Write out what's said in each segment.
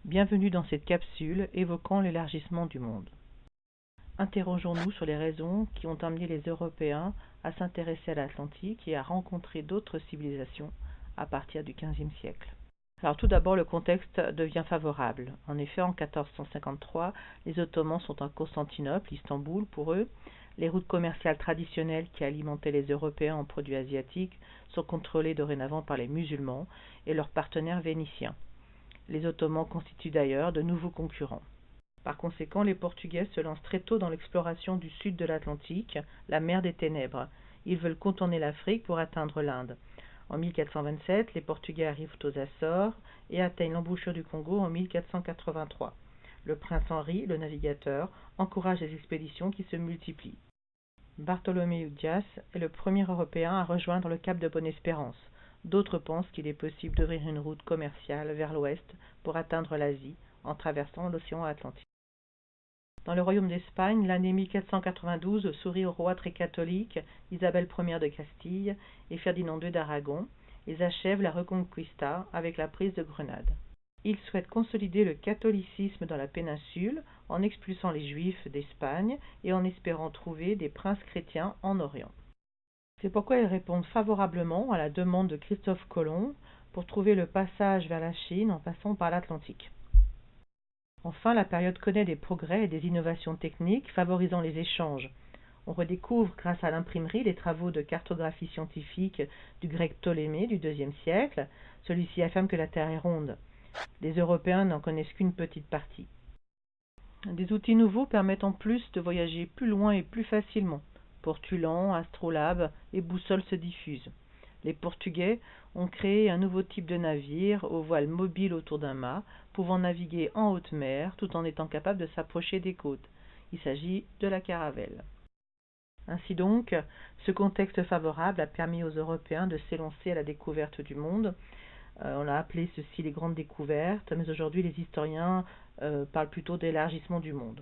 Bienvenue dans cette capsule évoquant l'élargissement du monde. Interrogeons-nous sur les raisons qui ont amené les Européens à s'intéresser à l'Atlantique et à rencontrer d'autres civilisations à partir du XVe siècle. Alors tout d'abord, le contexte devient favorable. En effet, en 1453, les Ottomans sont à Constantinople, Istanbul pour eux. Les routes commerciales traditionnelles qui alimentaient les Européens en produits asiatiques sont contrôlées dorénavant par les musulmans et leurs partenaires vénitiens. Les Ottomans constituent d'ailleurs de nouveaux concurrents. Par conséquent, les Portugais se lancent très tôt dans l'exploration du sud de l'Atlantique, la mer des Ténèbres. Ils veulent contourner l'Afrique pour atteindre l'Inde. En 1427, les Portugais arrivent aux Açores et atteignent l'embouchure du Congo en 1483. Le prince Henri, le navigateur, encourage les expéditions qui se multiplient. Bartholomew Dias est le premier Européen à rejoindre le cap de Bonne-Espérance. D'autres pensent qu'il est possible d'ouvrir une route commerciale vers l'ouest pour atteindre l'Asie en traversant l'océan Atlantique. Dans le royaume d'Espagne, l'année 1492 sourit aux rois très catholiques Isabelle Ier de Castille et Ferdinand II d'Aragon. Ils achèvent la Reconquista avec la prise de Grenade. Ils souhaitent consolider le catholicisme dans la péninsule en expulsant les Juifs d'Espagne et en espérant trouver des princes chrétiens en Orient. C'est pourquoi ils répondent favorablement à la demande de Christophe Colomb pour trouver le passage vers la Chine en passant par l'Atlantique. Enfin, la période connaît des progrès et des innovations techniques favorisant les échanges. On redécouvre grâce à l'imprimerie les travaux de cartographie scientifique du grec Ptolémée du IIe siècle. Celui-ci affirme que la Terre est ronde. Les Européens n'en connaissent qu'une petite partie. Des outils nouveaux permettent en plus de voyager plus loin et plus facilement. Portulan, astrolabe et boussole se diffusent. Les Portugais ont créé un nouveau type de navire aux voiles mobiles autour d'un mât, pouvant naviguer en haute mer tout en étant capable de s'approcher des côtes. Il s'agit de la caravelle. Ainsi donc, ce contexte favorable a permis aux Européens de s'élancer à la découverte du monde. On a appelé ceci les grandes découvertes, mais aujourd'hui les historiens parlent plutôt d'élargissement du monde.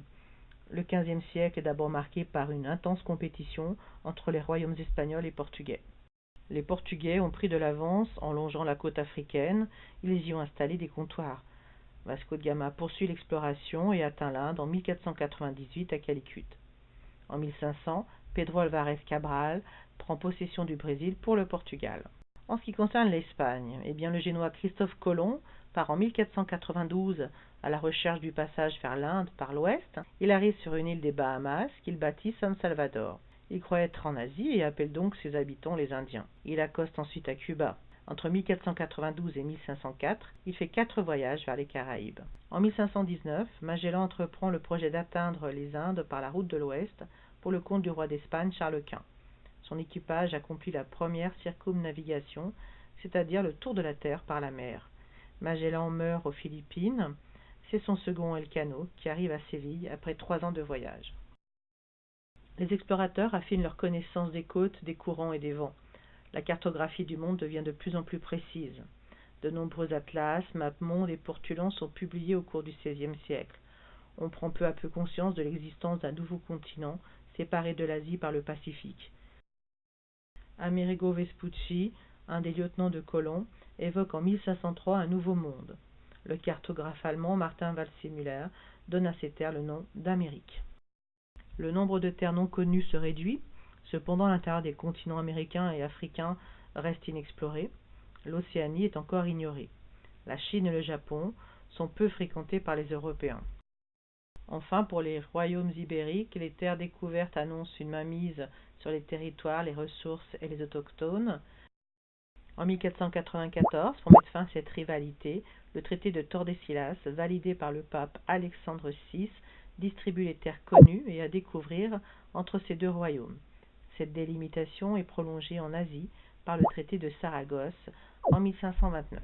Le XVe siècle est d'abord marqué par une intense compétition entre les royaumes espagnols et portugais. Les Portugais ont pris de l'avance en longeant la côte africaine, ils y ont installé des comptoirs. Vasco de Gama poursuit l'exploration et atteint l'Inde en 1498 à Calicut. En 1500, Pedro Álvarez Cabral prend possession du Brésil pour le Portugal. En ce qui concerne l'Espagne, le Génois Christophe Colomb part en 1492 à la recherche du passage vers l'Inde par l'ouest. Il arrive sur une île des Bahamas qu'il baptise San Salvador. Il croit être en Asie et appelle donc ses habitants les Indiens. Il accoste ensuite à Cuba. Entre 1492 et 1504, il fait 4 voyages vers les Caraïbes. En 1519, Magellan entreprend le projet d'atteindre les Indes par la route de l'Ouest pour le compte du roi d'Espagne Charles Quint. Son équipage accomplit la première circumnavigation, c'est-à-dire le tour de la Terre par la mer. Magellan meurt aux Philippines. C'est son second Elcano qui arrive à Séville après 3 ans de voyage. Les explorateurs affinent leur connaissance des côtes, des courants et des vents. La cartographie du monde devient de plus en plus précise. De nombreux atlas, mapes-mondes et portulans sont publiés au cours du XVIe siècle. On prend peu à peu conscience de l'existence d'un nouveau continent, séparé de l'Asie par le Pacifique. Amerigo Vespucci, un des lieutenants de Colomb, évoque en 1503 un nouveau monde. Le cartographe allemand Martin Waldseemüller donne à ces terres le nom d'Amérique. Le nombre de terres non connues se réduit, cependant l'intérieur des continents américains et africains reste inexploré. L'Océanie est encore ignorée. La Chine et le Japon sont peu fréquentés par les Européens. Enfin, pour les royaumes ibériques, les terres découvertes annoncent une mainmise sur les territoires, les ressources et les autochtones. En 1494, pour mettre fin à cette rivalité, le traité de Tordesillas, validé par le pape Alexandre VI, distribue les terres connues et à découvrir entre ces deux royaumes. Cette délimitation est prolongée en Asie par le traité de Saragosse en 1529.